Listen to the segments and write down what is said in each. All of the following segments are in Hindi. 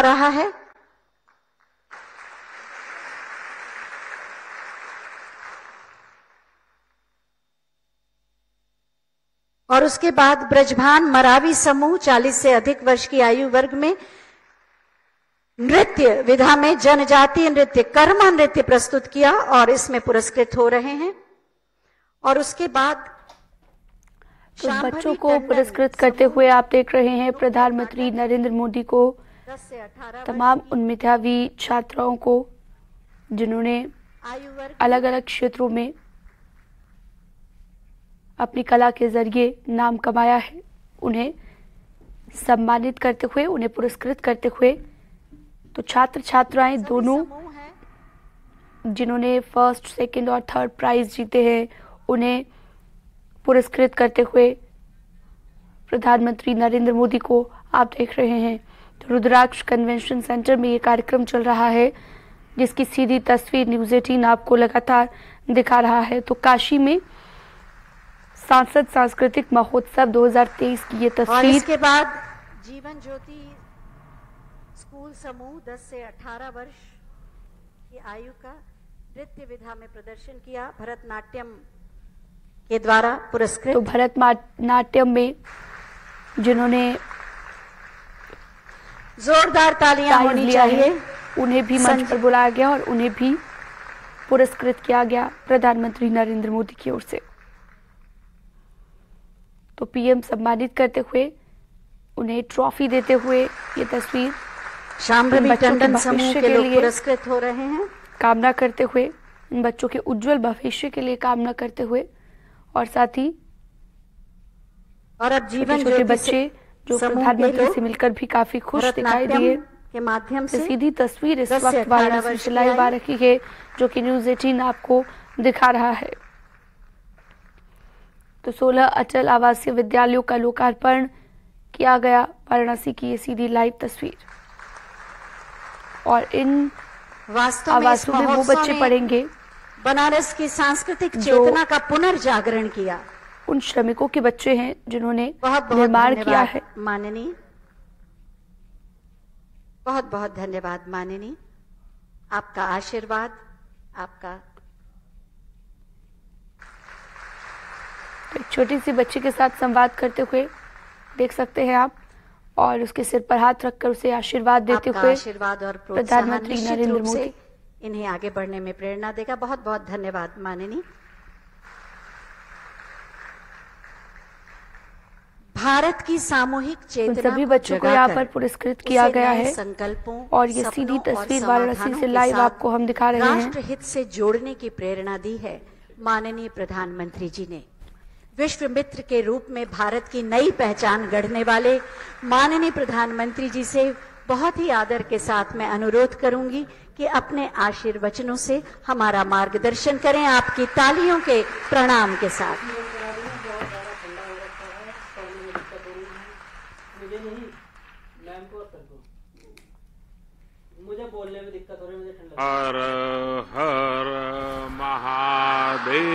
रहा है। और उसके बाद ब्रजभान मरावी समूह 40 से अधिक वर्ष की आयु वर्ग में नृत्य विधा में जनजातीय नृत्य कर्मा नृत्य प्रस्तुत किया और इसमें पुरस्कृत हो रहे हैं। और उसके बाद तो बच्चों को पुरस्कृत करते हुए आप देख रहे हैं प्रधानमंत्री नरेंद्र मोदी को, तमाम उन मेधावी छात्राओं को जिन्होंने अलग अलग क्षेत्रों में अपनी कला के जरिए नाम कमाया है, उन्हें सम्मानित करते हुए, उन्हें पुरस्कृत करते हुए, तो छात्र छात्राएं दोनों जिन्होंने फर्स्ट, सेकंड और थर्ड प्राइज जीते हैं, उन्हें पुरस्कृत करते हुए प्रधानमंत्री नरेंद्र मोदी को आप देख रहे हैं। तो रुद्राक्ष कन्वेंशन सेंटर में ये कार्यक्रम चल रहा है, जिसकी सीधी तस्वीर न्यूज़ 18 आपको लगातार दिखा रहा है। तो काशी में सांसद सांस्कृतिक महोत्सव 2023 की ये तस्वीर। और इसके बाद जीवन ज्योति स्कूल समूह 10 से 18 वर्ष की आयु का नृत्य विधा में प्रदर्शन किया, भरतनाट्यम के द्वारा पुरस्कृत। तो भरतनाट्यम में जिन्होंने जोरदार तालियां होनी चाहिए, उन्हें भी मंच पर बुलाया गया और उन्हें भी पुरस्कृत किया गया प्रधानमंत्री नरेंद्र मोदी की ओर से। तो पीएम सम्मानित करते हुए, उन्हें ट्रॉफी देते हुए ये तस्वीर शांभवी टंडन समूह के लोग पुरस्कृत हो रहे हैं, कामना करते हुए, इन बच्चों के उज्जवल भविष्य के लिए कामना करते हुए, और साथ ही और अब जीवन छोटे बच्चे जो प्रधानमंत्री से मिलकर भी काफी खुश दिखाई दिए के माध्यम से। सीधी तस्वीर इस वक्त वाराणसी से लाइव आ रही है, जो कि न्यूज़ 18 आपको दिखा रहा है। तो 16 अचल आवासीय विद्यालयों का लोकार्पण किया गया, वाराणसी की ये सीधी लाइव तस्वीर। और इन आवासों में वो बच्चे पढ़ेंगे बनारस की सांस्कृतिक चेतना का पुनर्जागरण किया। उन श्रमिकों के बच्चे हैं जिन्होंने निर्माण किया है। माननीय, बहुत बहुत धन्यवाद माननीय, आपका आशीर्वाद, आपका। तो एक छोटी सी बच्ची के साथ संवाद करते हुए देख सकते हैं आप, और उसके सिर पर हाथ रखकर उसे आशीर्वाद देते हुए आशीर्वाद और प्रधानमंत्री नरेंद्र मोदी इन्हें आगे बढ़ने में प्रेरणा देगा। बहुत बहुत धन्यवाद माननीय। भारत की सामूहिक चेतना सभी बच्चों को यहाँ पर पुरस्कृत किया गया है, संकल्पों और ये सीधी तस्वीर वाराणसी से लाइव आपको हम दिखा रहे हैं। राष्ट्र हित से जोड़ने की प्रेरणा दी है माननीय प्रधानमंत्री जी ने। विश्व मित्र के रूप में भारत की नई पहचान गढ़ने वाले माननीय प्रधानमंत्री जी से बहुत ही आदर के साथ मैं अनुरोध करूंगी कि अपने आशीर्वचनों से हमारा मार्गदर्शन करें, आपकी तालियों के प्रणाम के साथ। मुझे बोलने में दिक्कत हो रही है, मुझे ठंडा। हर हर महादेव।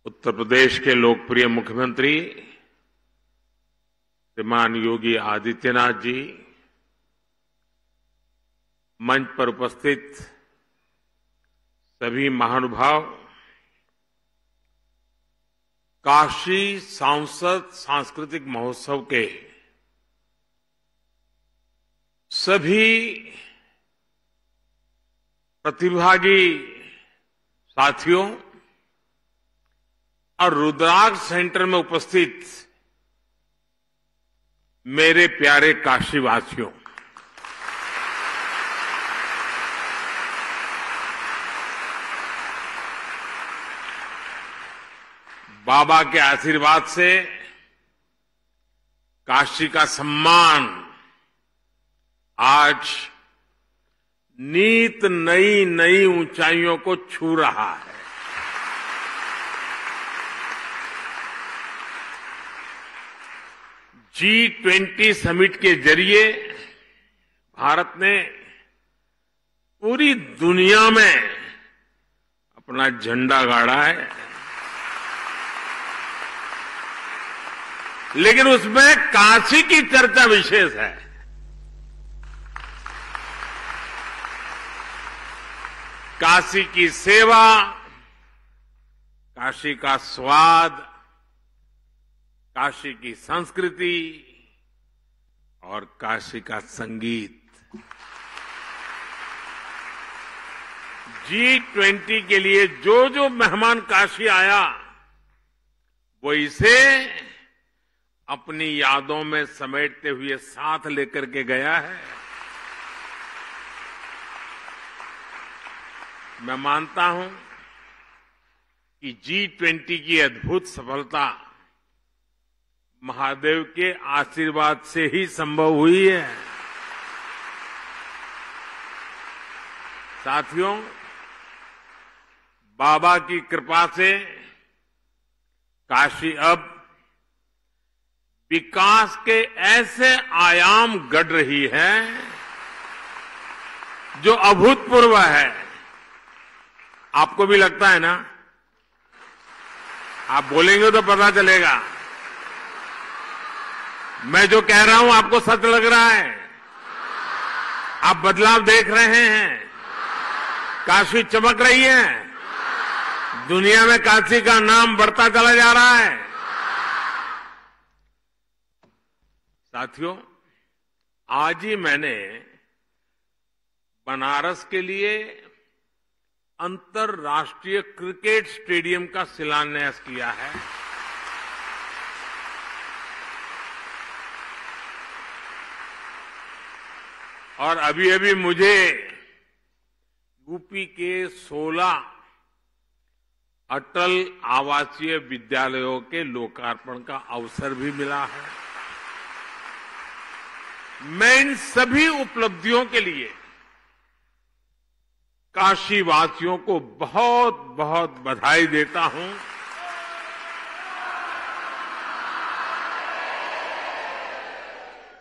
उत्तर प्रदेश के लोकप्रिय मुख्यमंत्री श्रीमान योगी आदित्यनाथ जी, मंच पर उपस्थित सभी महानुभाव, काशी सांसद सांस्कृतिक महोत्सव के सभी प्रतिभागी साथियों और रुद्राक्ष सेंटर में उपस्थित मेरे प्यारे काशीवासियों, बाबा के आशीर्वाद से काशी का सम्मान आज नीत नई नई ऊंचाइयों को छू रहा है। G20 समिट के जरिए भारत ने पूरी दुनिया में अपना झंडा गाड़ा है। लेकिन उसमें काशी की चर्चा विशेष है। काशी की सेवा, काशी का स्वाद, काशी की संस्कृति और काशी का संगीत। G20 के लिए जो जो मेहमान काशी आया वो इसे अपनी यादों में समेटते हुए साथ लेकर के गया है। मैं मानता हूं कि G20 की अद्भुत सफलता महादेव के आशीर्वाद से ही संभव हुई है। साथियों, बाबा की कृपा से काशी अब विकास के ऐसे आयाम गढ़ रही है जो अभूतपूर्व है। आपको भी लगता है ना? आप बोलेंगे तो पता चलेगा। मैं जो कह रहा हूं आपको सच लग रहा है? आप बदलाव देख रहे हैं? काशी चमक रही है? दुनिया में काशी का नाम बढ़ता चला जा रहा है। साथियों, आज ही मैंने बनारस के लिए अंतर्राष्ट्रीय क्रिकेट स्टेडियम का शिलान्यास किया है। और अभी अभी मुझे यूपी के 16 अटल आवासीय विद्यालयों के लोकार्पण का अवसर भी मिला है। मैं इन सभी उपलब्धियों के लिए काशी वासियों को बहुत बहुत बधाई देता हूं।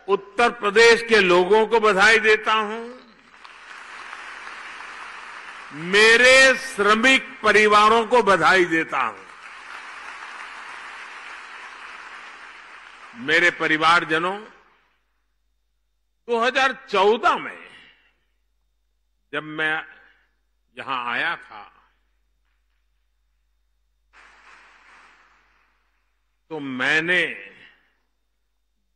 उत्तर प्रदेश के लोगों को बधाई देता हूं। मेरे श्रमिक परिवारों को बधाई देता हूं। मेरे परिवारजनों, 2014 में जब मैं यहां आया था तो मैंने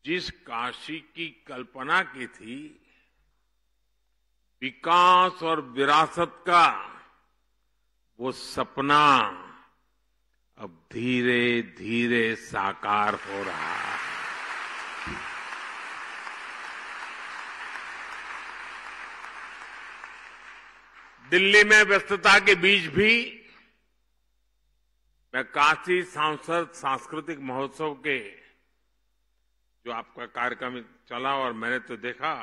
जिस काशी की कल्पना की थी, विकास और विरासत का, वो सपना अब धीरे धीरे साकार हो रहा है। दिल्ली में व्यस्तता के बीच भी मैं काशी सांस्कृतिक महोत्सव के जो आपका कार्यक्रम चला और मैंने तो देखा,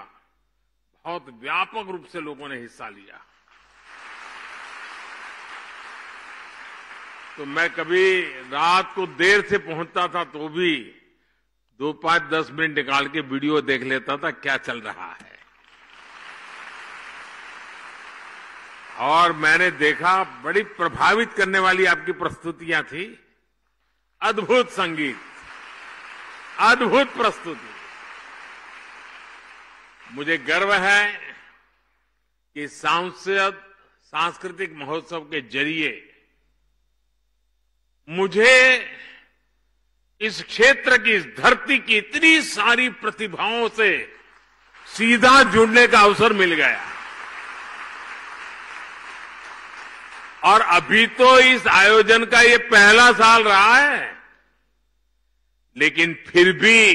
बहुत व्यापक रूप से लोगों ने हिस्सा लिया। तो मैं कभी रात को देर से पहुंचता था तो भी 2, 5, 10 मिनट निकाल के वीडियो देख लेता था क्या चल रहा है। और मैंने देखा बड़ी प्रभावित करने वाली आपकी प्रस्तुतियां थी। अद्भुत संगीत, अद्भुत प्रस्तुति। मुझे गर्व है कि सांस्कृतिक महोत्सव के जरिए मुझे इस क्षेत्र की, इस धरती की इतनी सारी प्रतिभाओं से सीधा जुड़ने का अवसर मिल गया। और अभी तो इस आयोजन का ये पहला साल रहा है, लेकिन फिर भी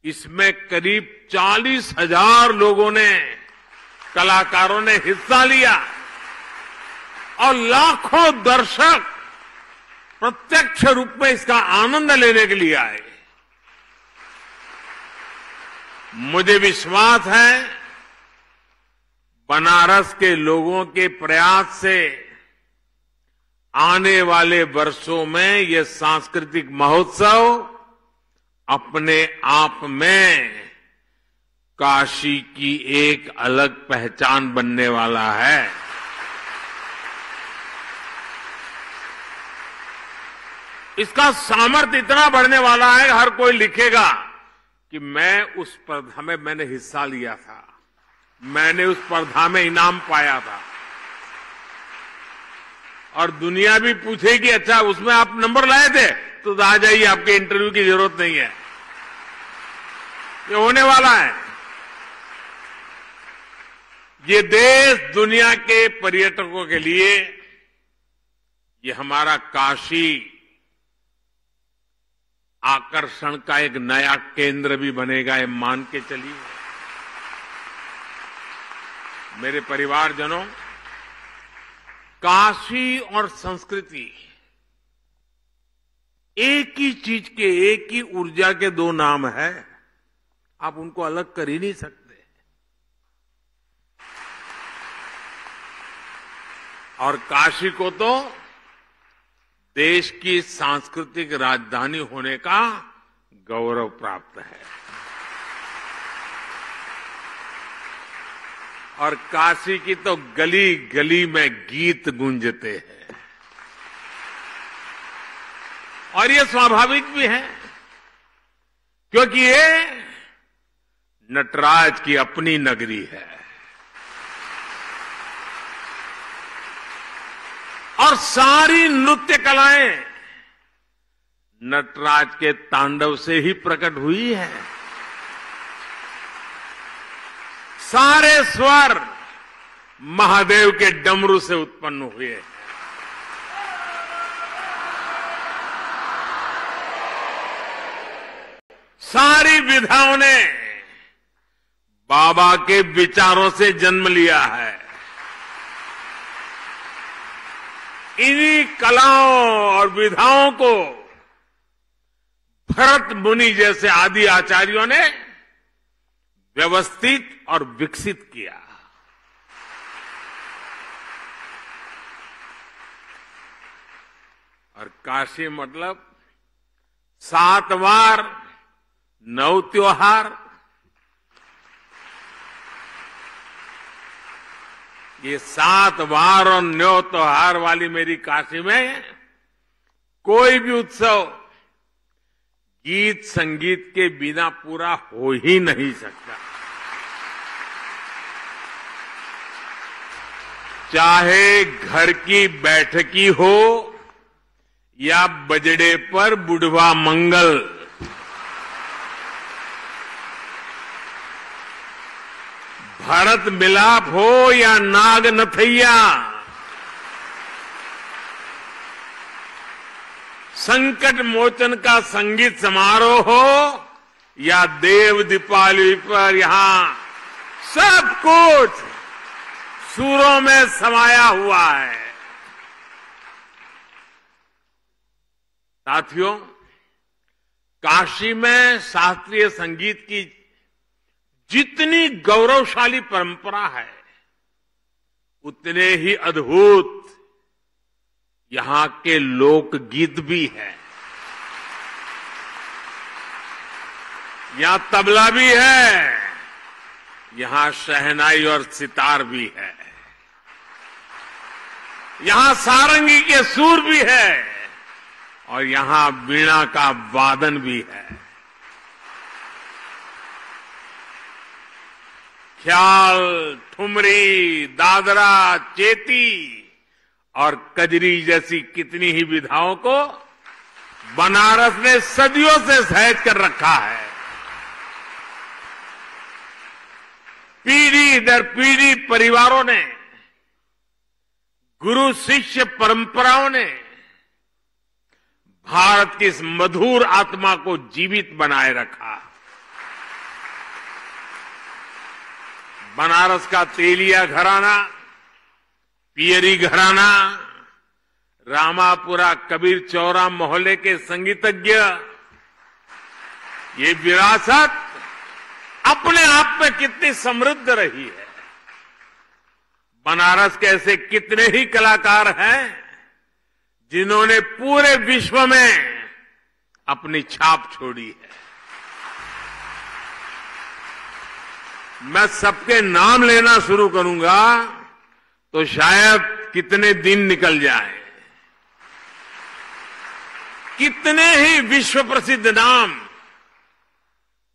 इसमें करीब 40,000 लोगों ने, कलाकारों ने हिस्सा लिया और लाखों दर्शक प्रत्यक्ष रूप में इसका आनंद लेने के लिए आए। मुझे विश्वास है बनारस के लोगों के प्रयास से आने वाले वर्षों में यह सांस्कृतिक महोत्सव अपने आप में काशी की एक अलग पहचान बनने वाला है। इसका सामर्थ्य इतना बढ़ने वाला है, हर कोई लिखेगा कि मैं उस स्पर्धा में मैंने हिस्सा लिया था, मैंने उस स्पर्धा में इनाम पाया था। और दुनिया भी पूछेगी अच्छा उसमें आप नंबर लाए थे, तो आ जाइए, आपके इंटरव्यू की जरूरत नहीं है, ये होने वाला है। ये देश दुनिया के पर्यटकों के लिए ये हमारा काशी आकर्षण का एक नया केंद्र भी बनेगा, ये मान के चलिए। मेरे परिवारजनों, काशी और संस्कृति एक ही चीज के, एक ही ऊर्जा के दो नाम है, आप उनको अलग कर ही नहीं सकते। और काशी को तो देश की सांस्कृतिक राजधानी होने का गौरव प्राप्त है। और काशी की तो गली गली में गीत गूंजते हैं, और ये स्वाभाविक भी है, क्योंकि ये नटराज की अपनी नगरी है। और सारी नृत्य कलाएं नटराज के तांडव से ही प्रकट हुई है। सारे स्वर महादेव के डमरू से उत्पन्न हुए हैं। सारी विधाओं ने बाबा के विचारों से जन्म लिया है। इन्हीं कलाओं और विधाओं को भरत मुनि जैसे आदि आचार्यों ने व्यवस्थित और विकसित किया। और काशी मतलब 7 वार 9 त्योहार, ये 7 वार और 9 त्योहार वाली मेरी काशी में कोई भी उत्सव गीत संगीत के बिना पूरा हो ही नहीं सकता। चाहे घर की बैठकी हो या बजड़े पर बुढ़वा मंगल, भरत मिलाप हो या नाग नथैया, संकट मोचन का संगीत समारोह हो या देव दीपावली पर यहां सब कुछ सुरों में समाया हुआ है। साथियों, काशी में शास्त्रीय संगीत की जितनी गौरवशाली परंपरा है, उतने ही अद्भुत यहां के लोकगीत भी है। यहां तबला भी है, यहां शहनाई और सितार भी है, यहां सारंगी के सुर भी है और यहां वीणा का वादन भी है। ख्याल, ठुमरी, दादरा, चेती और कजरी जैसी कितनी ही विधाओं को बनारस ने सदियों से सहेज कर रखा है। पीढ़ी दर पीढ़ी परिवारों ने, गुरु शिष्य परंपराओं ने भारत की इस मधुर आत्मा को जीवित बनाए रखा। बनारस का तेलिया घराना, पियरी घराना, रामापुरा कबीर चौरा मोहल्ले के संगीतज्ञ, ये विरासत अपने आप में कितनी समृद्ध रही है। बनारस के ऐसे कितने ही कलाकार हैं जिन्होंने पूरे विश्व में अपनी छाप छोड़ी है। मैं सबके नाम लेना शुरू करूंगा तो शायद कितने दिन निकल जाए। कितने ही विश्व प्रसिद्ध नाम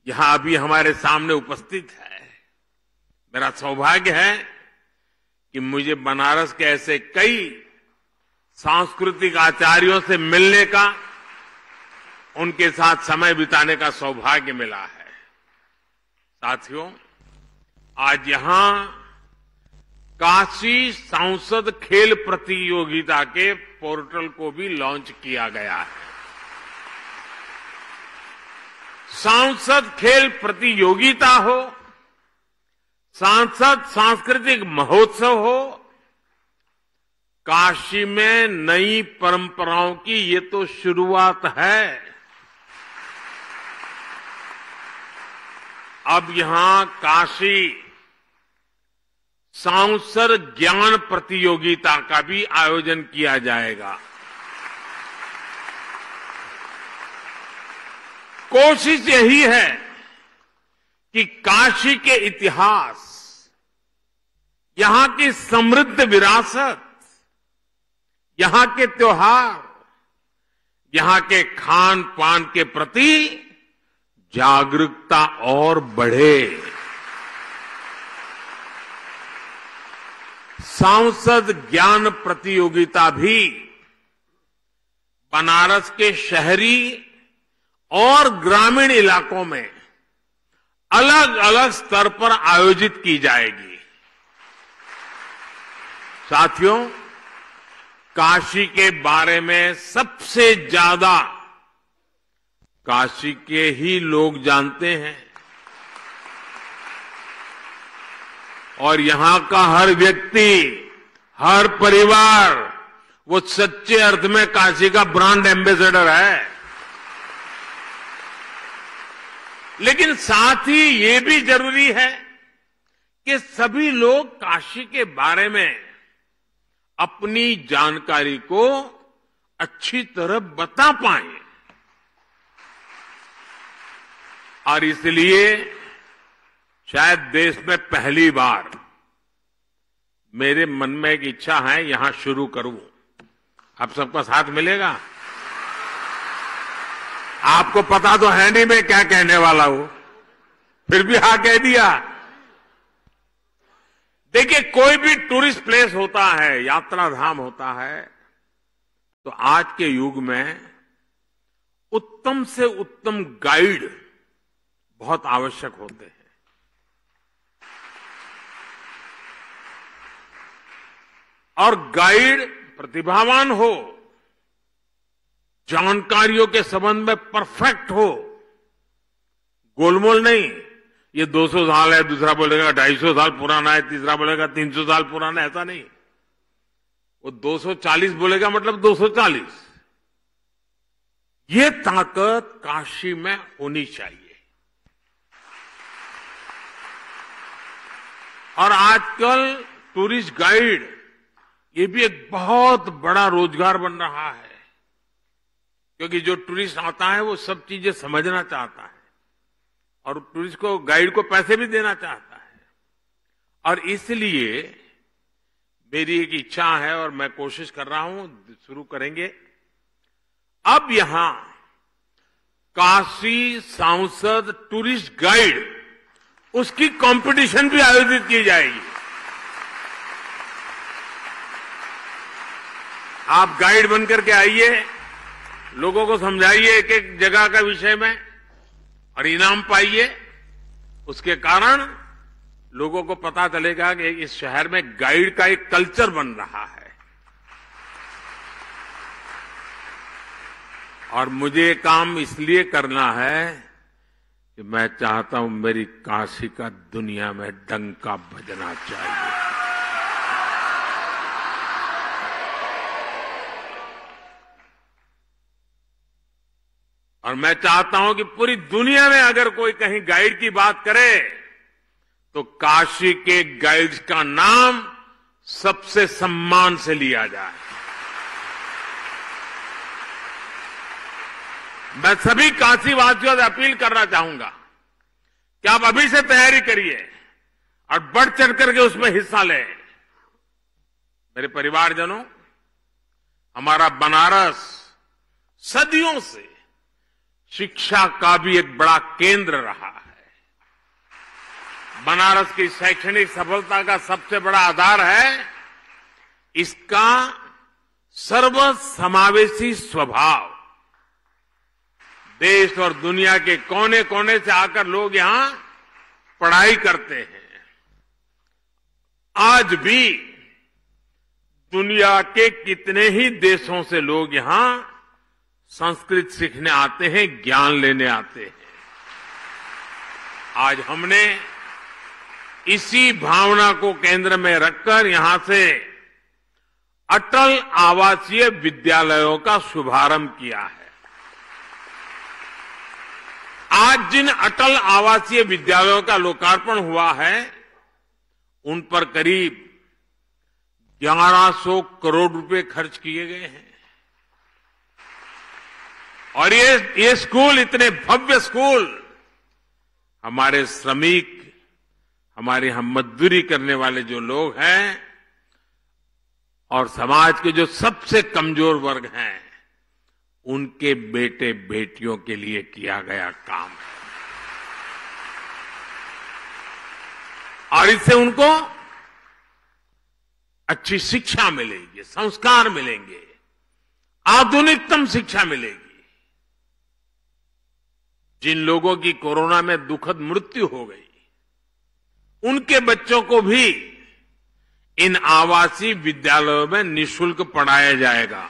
यहां अभी हमारे सामने उपस्थित है। मेरा सौभाग्य है कि मुझे बनारस के ऐसे कई सांस्कृतिक आचार्यों से मिलने का, उनके साथ समय बिताने का सौभाग्य मिला है। साथियों, आज यहां काशी सांसद खेल प्रतियोगिता के पोर्टल को भी लॉन्च किया गया है। सांसद खेल प्रतियोगिता हो, सांसद सांस्कृतिक महोत्सव हो, काशी में नई परंपराओं की ये तो शुरुआत है। अब यहां काशी सांसद ज्ञान प्रतियोगिता का भी आयोजन किया जाएगा। कोशिश यही है कि काशी के इतिहास, यहां की समृद्ध विरासत, यहां के त्योहार, यहां के खान पान के प्रति जागरूकता और बढ़े। सांसद ज्ञान प्रतियोगिता भी बनारस के शहरी और ग्रामीण इलाकों में अलग अलग स्तर पर आयोजित की जाएगी। साथियों, काशी के बारे में सबसे ज्यादा काशी के ही लोग जानते हैं और यहां का हर व्यक्ति, हर परिवार वो सच्चे अर्थ में काशी का ब्रांड एम्बेसडर है। लेकिन साथ ही ये भी जरूरी है कि सभी लोग काशी के बारे में अपनी जानकारी को अच्छी तरह बता पाएं। और इसलिए शायद देश में पहली बार मेरे मन में एक इच्छा है, यहां शुरू करूं। आप सबका साथ मिलेगा? आपको पता तो है नहीं मैं क्या कहने वाला हूं, फिर भी हाँ कह दिया। देखिए, कोई भी टूरिस्ट प्लेस होता है, यात्रा धाम होता है, तो आज के युग में उत्तम से उत्तम गाइड बहुत आवश्यक होते हैं। और गाइड प्रतिभावान हो, जानकारियों के संबंध में परफेक्ट हो, गोलमोल नहीं, ये 200 साल है, दूसरा बोलेगा 250 साल पुराना है, तीसरा बोलेगा 300 साल पुराना है, ऐसा नहीं। वो 240 बोलेगा मतलब 240। ये ताकत काशी में होनी चाहिए। और आजकल टूरिस्ट गाइड ये भी एक बहुत बड़ा रोजगार बन रहा है, क्योंकि जो टूरिस्ट आता है वो सब चीजें समझना चाहता है और टूरिस्ट को, गाइड को पैसे भी देना चाहता है। और इसलिए मेरी एक इच्छा है और मैं कोशिश कर रहा हूं, शुरू करेंगे। अब यहां काशी सांसद टूरिस्ट गाइड, उसकी कंपटीशन भी आयोजित की जाएगी। आप गाइड बनकर के आइए, लोगों को समझाइए एक एक जगह का विषय में और इनाम पाइए। उसके कारण लोगों को पता चलेगा कि इस शहर में गाइड का एक कल्चर बन रहा है। और मुझे ये काम इसलिए करना है कि मैं चाहता हूं मेरी काशी का दुनिया में डंका बजना चाहिए। और मैं चाहता हूं कि पूरी दुनिया में अगर कोई कहीं गाइड की बात करे तो काशी के गाइड्स का नाम सबसे सम्मान से लिया जाए। मैं सभी काशीवासियों से अपील करना चाहूंगा कि आप अभी से तैयारी करिए और बढ़ चढ़ करके उसमें हिस्सा लें। मेरे परिवारजनों, हमारा बनारस सदियों से शिक्षा का भी एक बड़ा केंद्र रहा है। बनारस की शैक्षणिक सफलता का सबसे बड़ा आधार है इसका सर्वसमावेशी स्वभाव। देश और दुनिया के कोने कोने से आकर लोग यहां पढ़ाई करते हैं। आज भी दुनिया के कितने ही देशों से लोग यहां संस्कृत सीखने आते हैं, ज्ञान लेने आते हैं। आज हमने इसी भावना को केंद्र में रखकर यहां से अटल आवासीय विद्यालयों का शुभारंभ किया है। आज जिन अटल आवासीय विद्यालयों का लोकार्पण हुआ है उन पर करीब 1100 करोड़ रुपए खर्च किए गए हैं। और ये स्कूल, इतने भव्य स्कूल, हमारे श्रमिक, हमारे यहां मजदूरी करने वाले जो लोग हैं और समाज के जो सबसे कमजोर वर्ग हैं उनके बेटे बेटियों के लिए किया गया काम है। और इससे उनको अच्छी शिक्षा मिलेगी, संस्कार मिलेंगे, आधुनिकतम शिक्षा मिलेगी। जिन लोगों की कोरोना में दुखद मृत्यु हो गई उनके बच्चों को भी इन आवासीय विद्यालयों में निःशुल्क पढ़ाया जाएगा।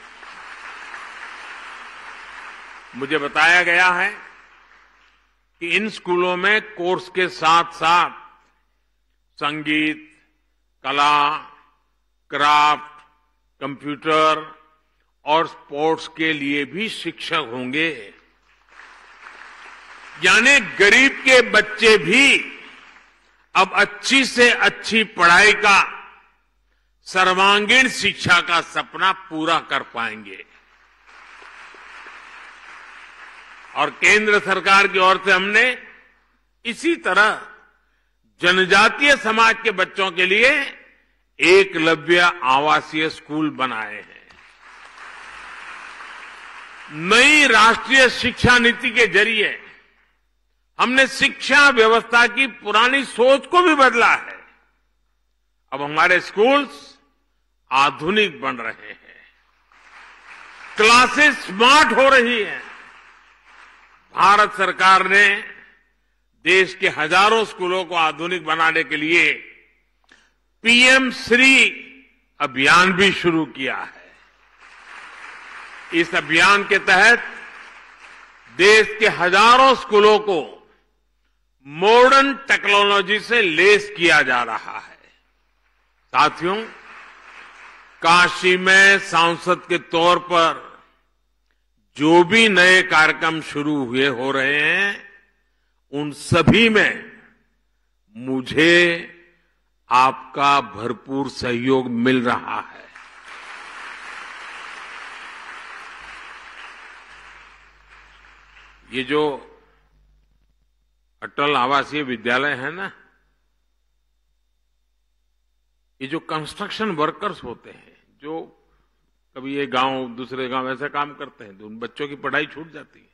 मुझे बताया गया है कि इन स्कूलों में कोर्स के साथ साथ संगीत, कला, क्राफ्ट, कंप्यूटर और स्पोर्ट्स के लिए भी शिक्षक होंगे। यानी गरीब के बच्चे भी अब अच्छी से अच्छी पढ़ाई का, सर्वांगीण शिक्षा का सपना पूरा कर पाएंगे। और केंद्र सरकार की ओर से हमने इसी तरह जनजातीय समाज के बच्चों के लिए एकलव्य आवासीय स्कूल बनाए हैं। नई राष्ट्रीय शिक्षा नीति के जरिए हमने शिक्षा व्यवस्था की पुरानी सोच को भी बदला है। अब हमारे स्कूल्स आधुनिक बन रहे हैं, क्लासेस स्मार्ट हो रही हैं। भारत सरकार ने देश के हजारों स्कूलों को आधुनिक बनाने के लिए पीएम श्री अभियान भी शुरू किया है। इस अभियान के तहत देश के हजारों स्कूलों को मॉडर्न टेक्नोलॉजी से लैस किया जा रहा है। साथियों, काशी में सांसद के तौर पर जो भी नए कार्यक्रम शुरू हुए हो रहे हैं उन सभी में मुझे आपका भरपूर सहयोग मिल रहा है। ये जो अटल आवासीय विद्यालय है ना, ये जो कंस्ट्रक्शन वर्कर्स होते हैं, जो कभी ये गांव दूसरे गांव ऐसे काम करते हैं तो उन बच्चों की पढ़ाई छूट जाती है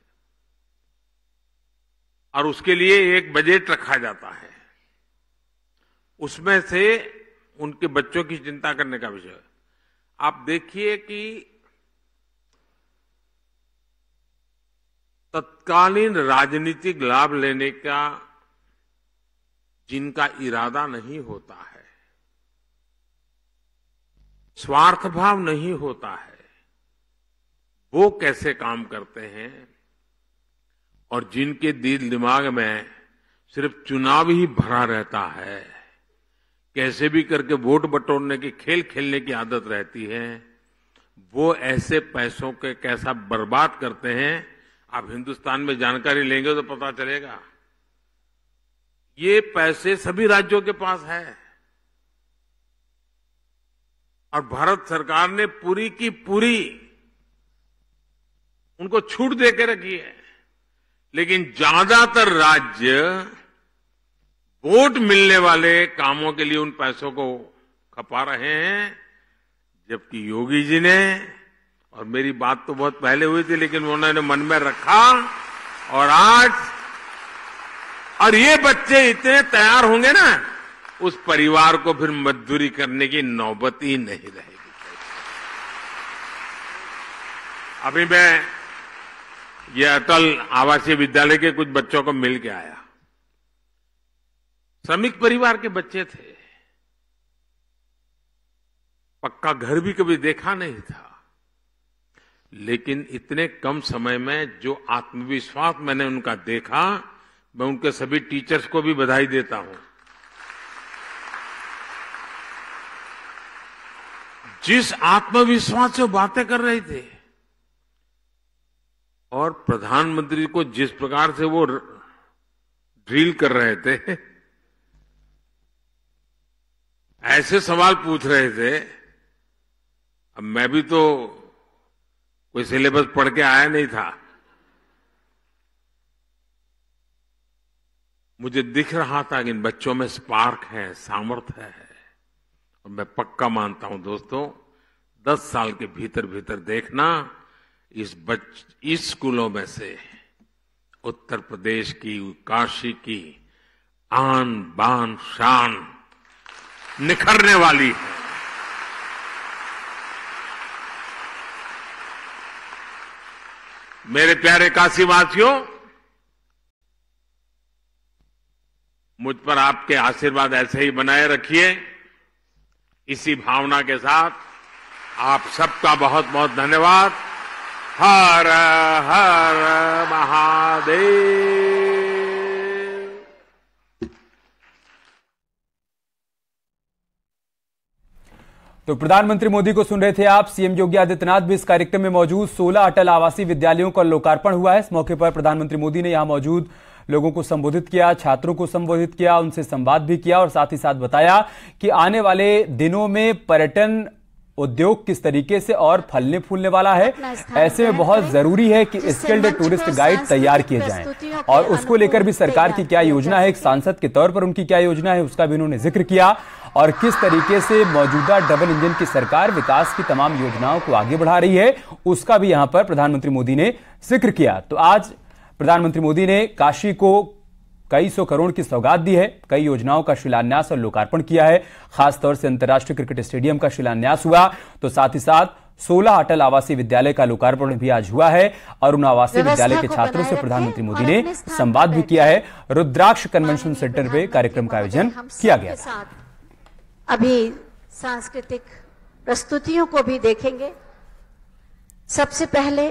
और उसके लिए एक बजट रखा जाता है। उसमें से उनके बच्चों की चिंता करने का विषय। आप देखिए कि तत्कालीन राजनीतिक लाभ लेने का जिनका इरादा नहीं होता है, स्वार्थ भाव नहीं होता है, वो कैसे काम करते हैं। और जिनके दिल दिमाग में सिर्फ चुनाव ही भरा रहता है, कैसे भी करके वोट बटोरने की खेल खेलने की आदत रहती है, वो ऐसे पैसों के कैसा बर्बाद करते हैं। आप हिंदुस्तान में जानकारी लेंगे तो पता चलेगा। ये पैसे सभी राज्यों के पास है और भारत सरकार ने पूरी की पूरी उनको छूट देके रखी है। लेकिन ज्यादातर राज्य वोट मिलने वाले कामों के लिए उन पैसों को खपा रहे हैं, जबकि योगी जी ने और मेरी बात तो बहुत पहले हुई थी, लेकिन उन्होंने मन में रखा और आज और ये बच्चे इतने तैयार होंगे ना, उस परिवार को फिर मजदूरी करने की नौबत ही नहीं रहेगी। अभी मैं ये अटल आवासीय विद्यालय के कुछ बच्चों को मिल के आया। श्रमिक परिवार के बच्चे थे, पक्का घर भी कभी देखा नहीं था, लेकिन इतने कम समय में जो आत्मविश्वास मैंने उनका देखा, मैं उनके सभी टीचर्स को भी बधाई देता हूं। जिस आत्मविश्वास से बातें कर रहे थे और प्रधानमंत्री को जिस प्रकार से वो ड्रिल कर रहे थे, ऐसे सवाल पूछ रहे थे। अब मैं भी तो कोई सिलेबस पढ़ के आया नहीं था, मुझे दिख रहा था कि इन बच्चों में स्पार्क है, सामर्थ्य है। और मैं पक्का मानता हूं दोस्तों, 10 साल के भीतर भीतर देखना, इस स्कूलों में से उत्तर प्रदेश की, काशी की आन बान शान निखरने वाली है। मेरे प्यारे काशीवासियों, मुझ पर आपके आशीर्वाद ऐसे ही बनाए रखिए। इसी भावना के साथ आप सबका बहुत बहुत धन्यवाद। हर हर महादेव। तो प्रधानमंत्री मोदी को सुन रहे थे आप। सीएम योगी आदित्यनाथ भी इस कार्यक्रम में मौजूद। 16 अटल आवासीय विद्यालयों का लोकार्पण हुआ है। इस मौके पर प्रधानमंत्री मोदी ने यहां मौजूद लोगों को संबोधित किया, छात्रों को संबोधित किया, उनसे संवाद भी किया और साथ ही साथ बताया कि आने वाले दिनों में पर्यटन उद्योग किस तरीके से और फलने फूलने वाला है। ऐसे में बहुत जरूरी है कि स्किल्ड टूरिस्ट गाइड तैयार किए जाएं और उसको लेकर भी सरकार की क्या योजना है, एक सांसद के तौर पर उनकी क्या योजना है, उसका भी उन्होंने जिक्र किया और किस तरीके से मौजूदा डबल इंजन की सरकार विकास की तमाम योजनाओं को आगे बढ़ा रही है, उसका भी यहां पर प्रधानमंत्री मोदी ने जिक्र किया। तो आज प्रधानमंत्री मोदी ने काशी को कई सौ करोड़ की सौगात दी है, कई योजनाओं का शिलान्यास और लोकार्पण किया है। खासतौर से अंतर्राष्ट्रीय क्रिकेट स्टेडियम का शिलान्यास हुआ, तो साथ ही साथ 16 अटल आवासीय विद्यालय का लोकार्पण भी आज हुआ है और उन आवासीय विद्यालय के छात्रों से प्रधानमंत्री मोदी ने संवाद भी किया है। रुद्राक्ष कन्वेंशन सेंटर पे कार्यक्रम का आयोजन किया गया था। अभी सांस्कृतिक प्रस्तुतियों को भी देखेंगे। सबसे पहले